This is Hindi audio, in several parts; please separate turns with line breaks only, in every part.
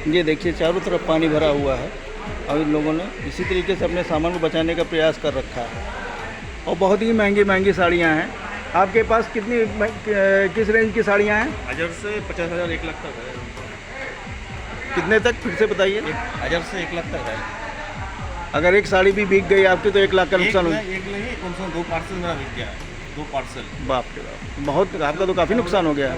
ये देखिए चारों तरफ पानी भरा हुआ है और इन लोगों ने इसी तरीके से अपने सामान को बचाने का प्रयास कर रखा है। और बहुत ही महंगी महंगी साड़ियाँ हैं। आपके पास किस रेंज की साड़ियाँ हैं?
1000 से 50,000 1 लाख तक है।
कितने तक फिर से बताइए?
1000 से 1 लाख तक है।
अगर एक साड़ी भी बिक गई आपकी तो 1 लाख का नुकसान हो।
एक नहीं, कम से कम 2 पार्सल मेरा बिक गया है। 2 पार्सल।
बाप रे बाप, बहुत आपका तो काफ़ी नुकसान हो गया है।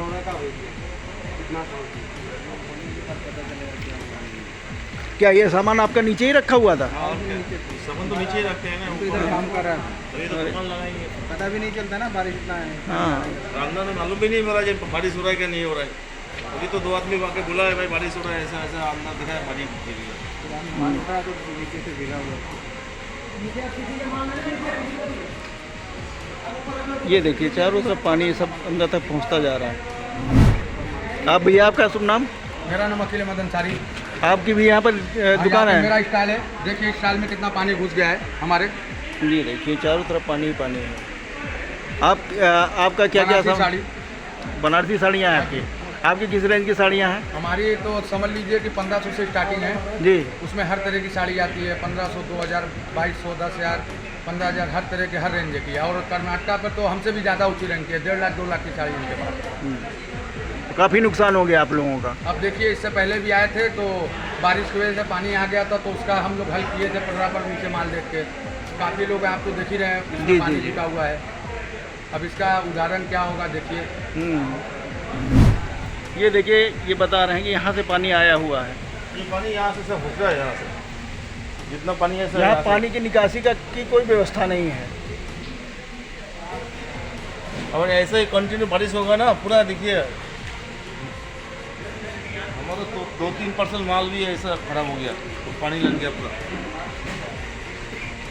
क्या ये सामान आपका नीचे ही रखा हुआ था?
सामान तो नीचे ही रखते हैं ना,
इधर काम कर रहा है,
तभी तो दुकान लगाएंगे।
पता भी नहीं चलता ना बारिश इतना है।
हाँ,
रामदा तो मालूम भी नहीं हो रहा है बारिश हो रहा है क्या नहीं हो रहा है। अभी तो 2 आदमी आके बोला है भाई बारिश हो रहा है, ऐसा ऐसा अंदर दिखा है बारिश गिर गया।
मान उठा तो नीचे से गिरा हुआ।
ये देखिए चारों तरफ पानी सब अंदर तक पहुंचता जा रहा है। आप भैया, आपका शुभ नाम?
मेरा नाम अखिल मदन सारी।
आपकी भी यहाँ पर दुकान है?
मेरा स्टाइल है, देखिए स्टाइल में कितना पानी घुस गया है हमारे।
ये देखिए चारों तरफ पानी ही पानी है। आपका क्या क्या
साड़ी,
बनारसी साड़ियाँ हैं आपकी? आपकी किस रेंज की साड़ियाँ हैं?
हमारी तो समझ लीजिए कि 1500 से स्टार्टिंग है
जी।
उसमें हर तरह की साड़ी आती है। 1500, 2000, 2200, 10,000, 15,000, हर तरह के हर रेंज की है। और कर्नाटका पर तो हमसे भी ज़्यादा ऊँची रैंक की है, 1.5 लाख 2 लाख की साड़ी उनके पास।
काफ़ी नुकसान हो गया आप लोगों का।
अब देखिए इससे पहले भी आए थे तो बारिश की वजह से पानी आ गया था, तो उसका हम लोग हल किए थे पटरा पर नीचे माल देख के। काफ़ी लोग हैं, आप तो देख ही रहे हैं,
जी,
पानी
जी।
टिका हुआ है। अब इसका उदाहरण क्या होगा देखिए।
ये देखिए, ये बता रहे हैं कि यहाँ से पानी आया हुआ है।
ये पानी यहाँ से सब घुस गया है, यहाँ से जितना पानी है सब
यहाँ
से।
पानी की निकासी की कोई व्यवस्था नहीं है।
और ऐसे ही कंटिन्यू बारिश होगा ना, पूरा देखिए हमारा तो 2-3 पार्सल माल भी ऐसा खराब हो गया, तो पानी लग गया पूरा।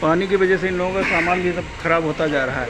पानी की वजह से इन लोगों का सामान भी सब खराब होता जा रहा है।